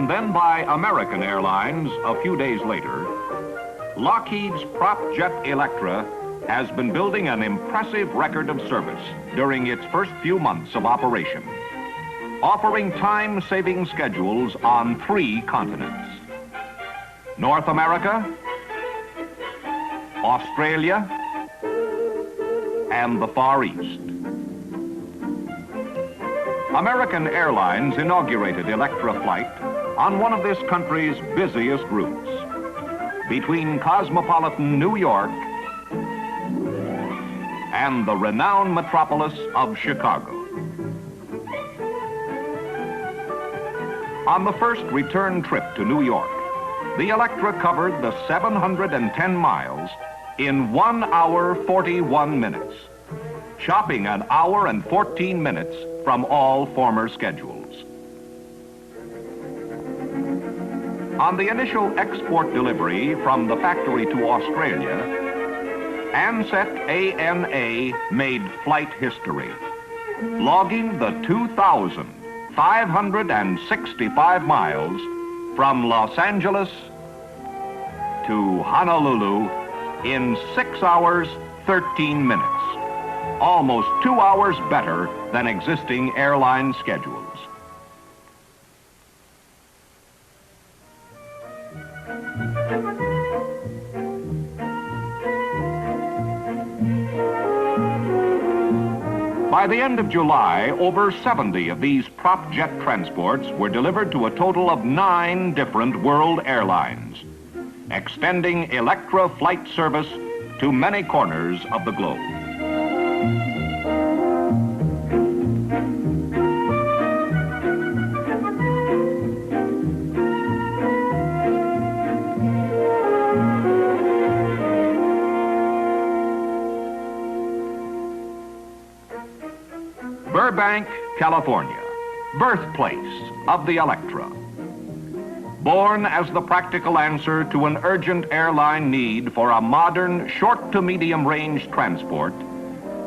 and then by American Airlines a few days later, Lockheed's prop jet Electra has been building an impressive record of service during its first few months of operation, offering time-saving schedules on 3 continents: North America, Australia, and the Far East. American Airlines inaugurated Electra flight on one of this country's busiest routes, between cosmopolitan New York and the renowned metropolis of Chicago. On the first return trip to New York, the Electra covered the 710 miles in 1 hour 41 minutes, chopping an hour and 14 minutes from all former schedules. On the initial export delivery from the factory to Australia, Ansett ANA made flight history, logging the 2,565 miles from Los Angeles to Honolulu in 6 hours, 13 minutes, almost 2 hours better than existing airline schedules. By the end of July, over 70 of these prop jet transports were delivered to a total of 9 different world airlines, extending Electra flight service to many corners of the globe. Burbank, California, birthplace of the Electra. Born as the practical answer to an urgent airline need for a modern short to medium range transport,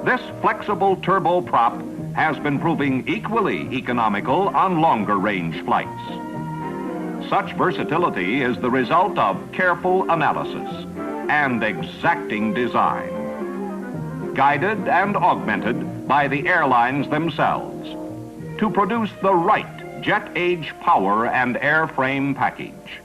this flexible turboprop has been proving equally economical on longer range flights. Such versatility is the result of careful analysis and exacting design, guided and augmented by the airlines themselves to produce the right jet-age power and airframe package.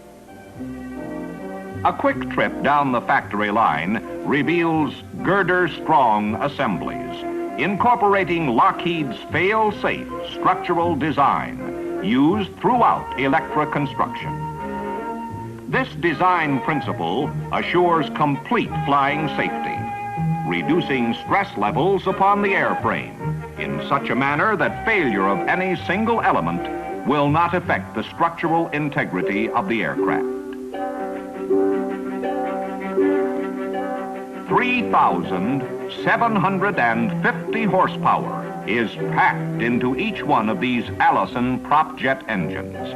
A quick trip down the factory line reveals girder-strong assemblies, incorporating Lockheed's fail-safe structural design used throughout Electra construction. This design principle assures complete flying safety, reducing stress levels upon the airframe in such a manner that failure of any single element will not affect the structural integrity of the aircraft. 3,750 horsepower is packed into each one of these Allison prop jet engines.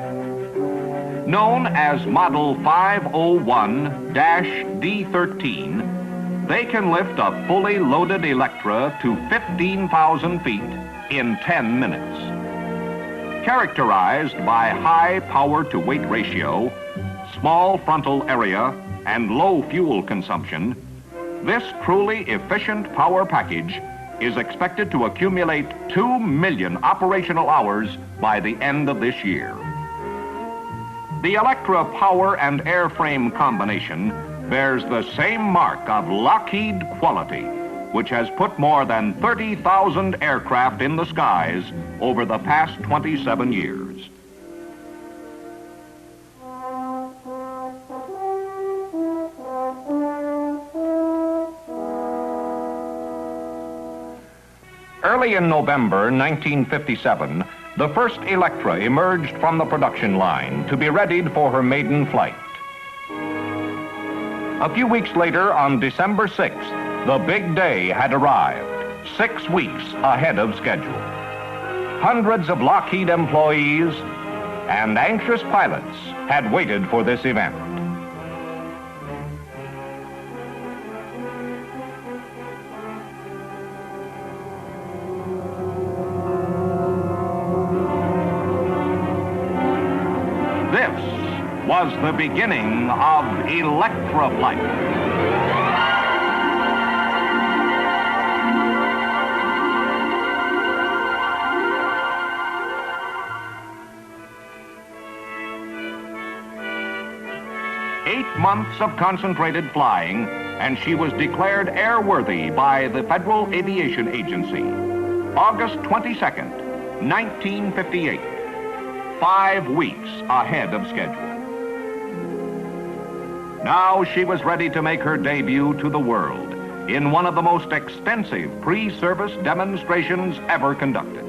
Known as Model 501-D13, they can lift a fully loaded Electra to 15,000 feet in 10 minutes. Characterized by high power-to-weight ratio, small frontal area, and low fuel consumption, this truly efficient power package is expected to accumulate 2 million operational hours by the end of this year. The Electra power and airframe combination bears the same mark of Lockheed quality, which has put more than 30,000 aircraft in the skies over the past 27 years. Early in November 1957, the first Electra emerged from the production line to be readied for her maiden flight. A few weeks later, on December 6th, the big day had arrived, 6 weeks ahead of schedule. Hundreds of Lockheed employees and anxious pilots had waited for this event. This was the beginning of Electra flight. Months of concentrated flying, and she was declared airworthy by the Federal Aviation Agency. August 22nd, 1958, 5 weeks ahead of schedule. Now she was ready to make her debut to the world in one of the most extensive pre-service demonstrations ever conducted.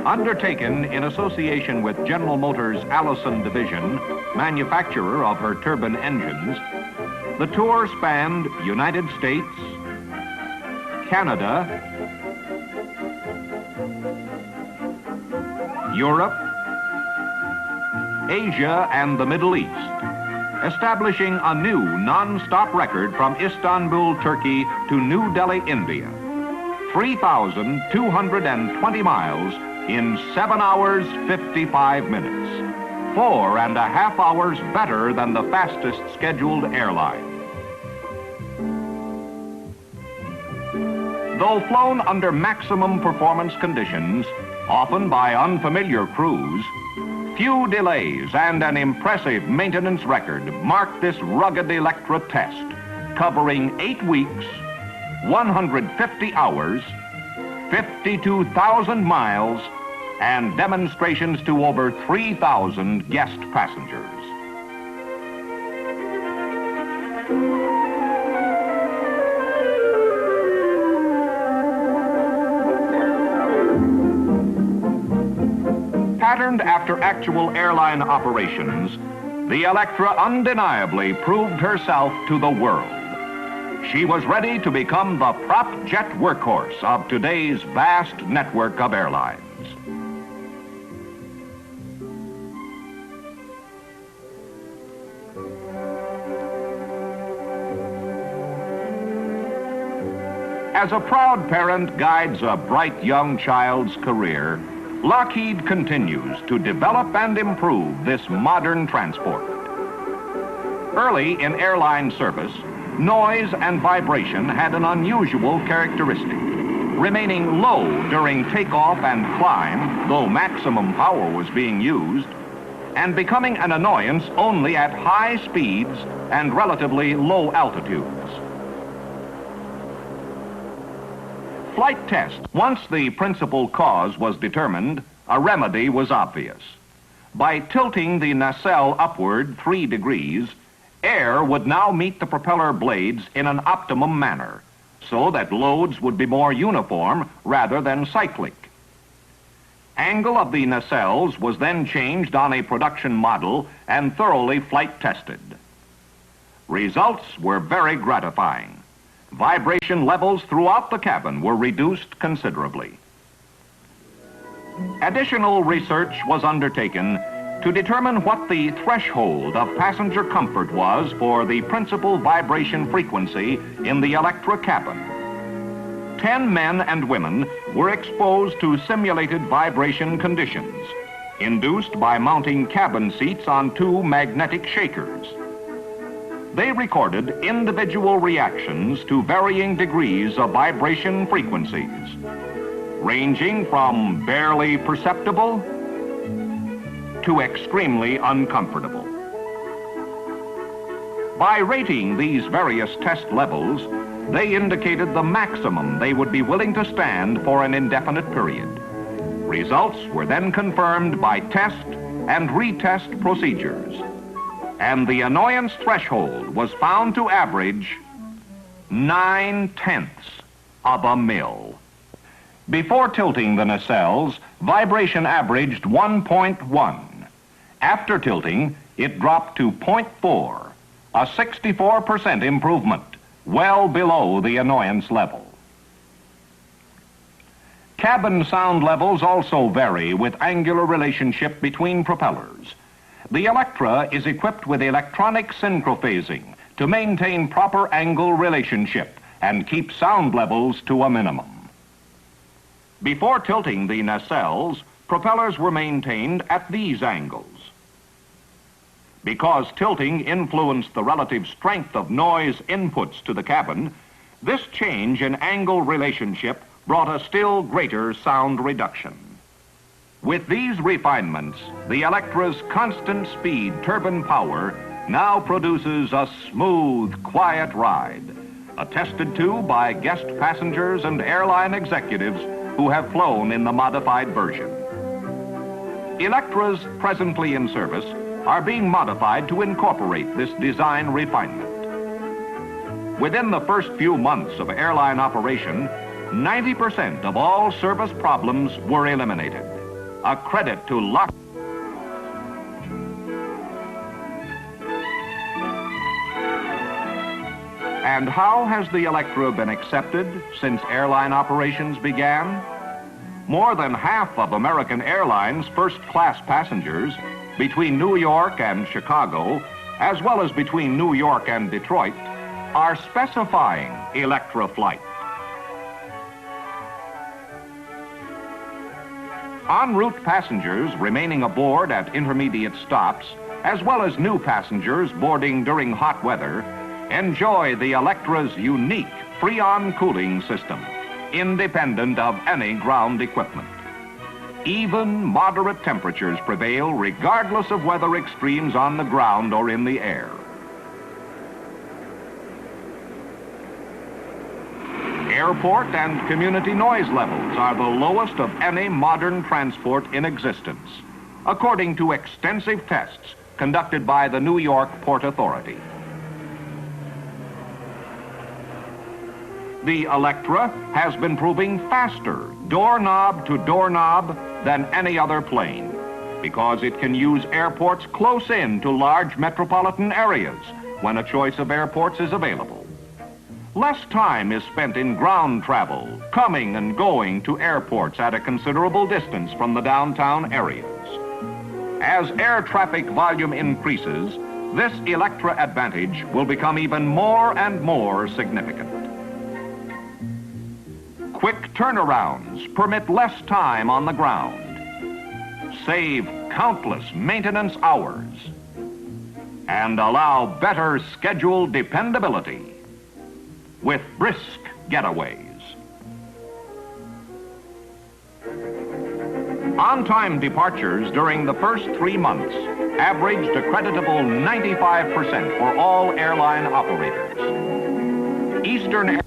Undertaken in association with General Motors' Allison Division, manufacturer of her turbine engines, the tour spanned United States, Canada, Europe, Asia, and the Middle East, establishing a new non-stop record from Istanbul, Turkey to New Delhi, India. 3,220 miles in 7 hours, 55 minutes. 4.5 hours better than the fastest scheduled airline. Though flown under maximum performance conditions, often by unfamiliar crews, few delays and an impressive maintenance record marked this rugged Electra test, covering 8 weeks, 150 hours, 52,000 miles, and demonstrations to over 3,000 guest passengers. Patterned after actual airline operations, the Electra undeniably proved herself to the world. She was ready to become the prop jet workhorse of today's vast network of airlines. As a proud parent guides a bright young child's career, Lockheed continues to develop and improve this modern transport. Early in airline service, noise and vibration had an unusual characteristic, remaining low during takeoff and climb, though maximum power was being used, and becoming an annoyance only at high speeds and relatively low altitudes. Flight test. Once the principal cause was determined, a remedy was obvious. By tilting the nacelle upward 3 degrees, air would now meet the propeller blades in an optimum manner, so that loads would be more uniform rather than cyclic. Angle of the nacelles was then changed on a production model and thoroughly flight tested. Results were very gratifying. Vibration levels throughout the cabin were reduced considerably. Additional research was undertaken to determine what the threshold of passenger comfort was for the principal vibration frequency in the Electra cabin. 10 men and women were exposed to simulated vibration conditions, induced by mounting cabin seats on 2 magnetic shakers. They recorded individual reactions to varying degrees of vibration frequencies, ranging from barely perceptible to extremely uncomfortable. By rating these various test levels, they indicated the maximum they would be willing to stand for an indefinite period. Results were then confirmed by test and retest procedures, and the annoyance threshold was found to average 9/10 of a mil. Before tilting the nacelles, vibration averaged 1.1. After tilting, it dropped to 0.4, a 64% improvement, well below the annoyance level. Cabin sound levels also vary with angular relationship between propellers. The Electra is equipped with electronic synchrophasing to maintain proper angle relationship and keep sound levels to a minimum. Before tilting the nacelles, propellers were maintained at these angles. Because tilting influenced the relative strength of noise inputs to the cabin, this change in angle relationship brought a still greater sound reduction. With these refinements, the Electra's constant speed turbine power now produces a smooth, quiet ride, attested to by guest passengers and airline executives who have flown in the modified version. Electras presently in service are being modified to incorporate this design refinement. Within the first few months of airline operation, 90% of all service problems were eliminated. A credit to Lockheed. And how has the Electra been accepted since airline operations began? More than half of American Airlines first-class passengers between New York and Chicago, as well as between New York and Detroit, are specifying Electra flight. En route passengers remaining aboard at intermediate stops, as well as new passengers boarding during hot weather, enjoy the Electra's unique Freon cooling system, independent of any ground equipment. Even moderate temperatures prevail regardless of weather extremes on the ground or in the air. Airport and community noise levels are the lowest of any modern transport in existence, according to extensive tests conducted by the New York Port Authority. The Electra has been proving faster doorknob to doorknob than any other plane because it can use airports close in to large metropolitan areas when a choice of airports is available. Less time is spent in ground travel, coming and going to airports at a considerable distance from the downtown areas. As air traffic volume increases, this Electra advantage will become even more and more significant. Quick turnarounds permit less time on the ground, save countless maintenance hours, and allow better schedule dependability with brisk getaways. On-time departures during the first 3 months averaged a creditable 95% for all airline operators. Eastern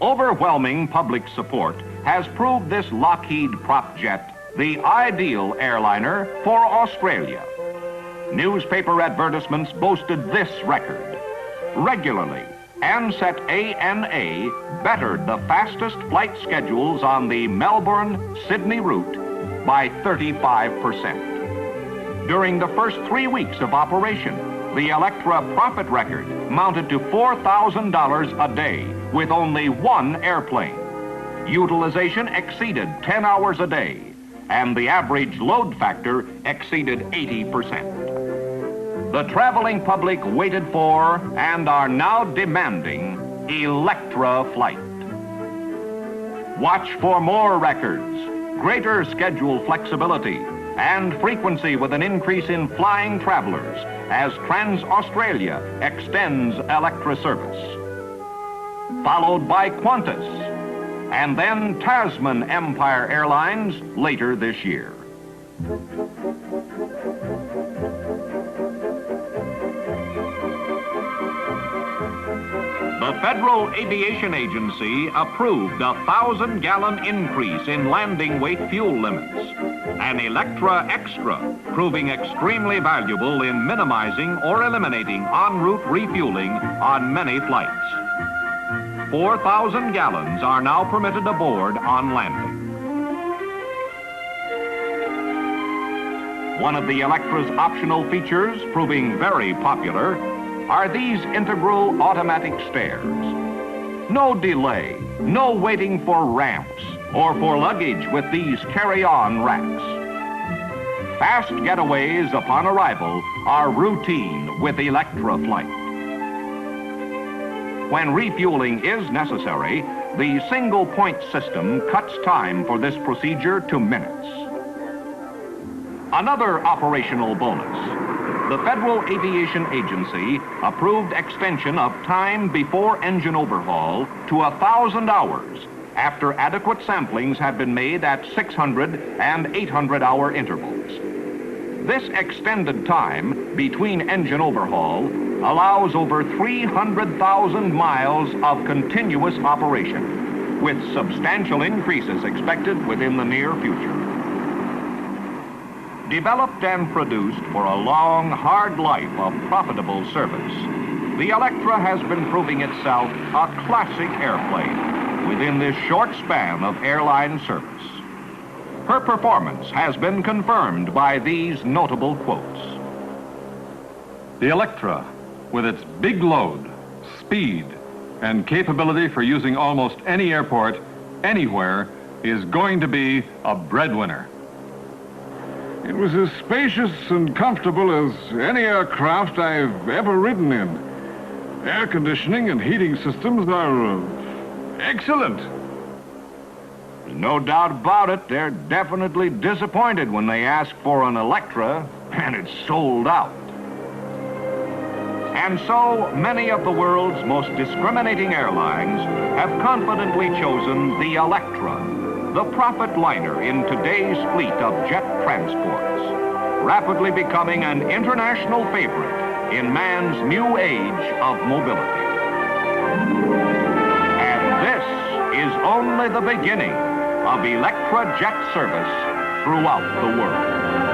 overwhelming public support has proved this Lockheed prop jet the ideal airliner for Australia. Newspaper advertisements boasted this record. Regularly, Ansett ANA bettered the fastest flight schedules on the Melbourne-Sydney route by 35%. During the first 3 weeks of operation, the Electra profit record mounted to $4,000 a day with only one airplane. Utilization exceeded 10 hours a day, and the average load factor exceeded 80%. The traveling public waited for and are now demanding Electra flight. Watch for more records, greater schedule flexibility, and frequency with an increase in flying travelers as Trans-Australia extends Electra service. Followed by Qantas, and then Tasman Empire Airlines later this year. Federal Aviation Agency approved a 1,000-gallon increase in landing weight fuel limits. An Electra Extra, proving extremely valuable in minimizing or eliminating en route refueling on many flights. 4,000 gallons are now permitted aboard on landing. One of the Electra's optional features, proving very popular, are these integral automatic stairs. No delay, no waiting for ramps or for luggage with these carry-on racks. Fast getaways upon arrival are routine with Electra flight. When refueling is necessary, the single-point system cuts time for this procedure to minutes. Another operational bonus. The Federal Aviation Agency approved extension of time before engine overhaul to 1,000 hours after adequate samplings had been made at 600 and 800-hour intervals. This extended time between engine overhaul allows over 300,000 miles of continuous operation, with substantial increases expected within the near future. Developed and produced for a long, hard life of profitable service, the Electra has been proving itself a classic airplane within this short span of airline service. Her performance has been confirmed by these notable quotes. The Electra, with its big load, speed, and capability for using almost any airport, anywhere, is going to be a breadwinner. It was as spacious and comfortable as any aircraft I've ever ridden in. Air conditioning and heating systems are excellent. No doubt about it, they're definitely disappointed when they ask for an Electra and it's sold out. And so many of the world's most discriminating airlines have confidently chosen the Electra, the profit liner in today's fleet of jet transports, rapidly becoming an international favorite in man's new age of mobility. And this is only the beginning of Electra jet service throughout the world.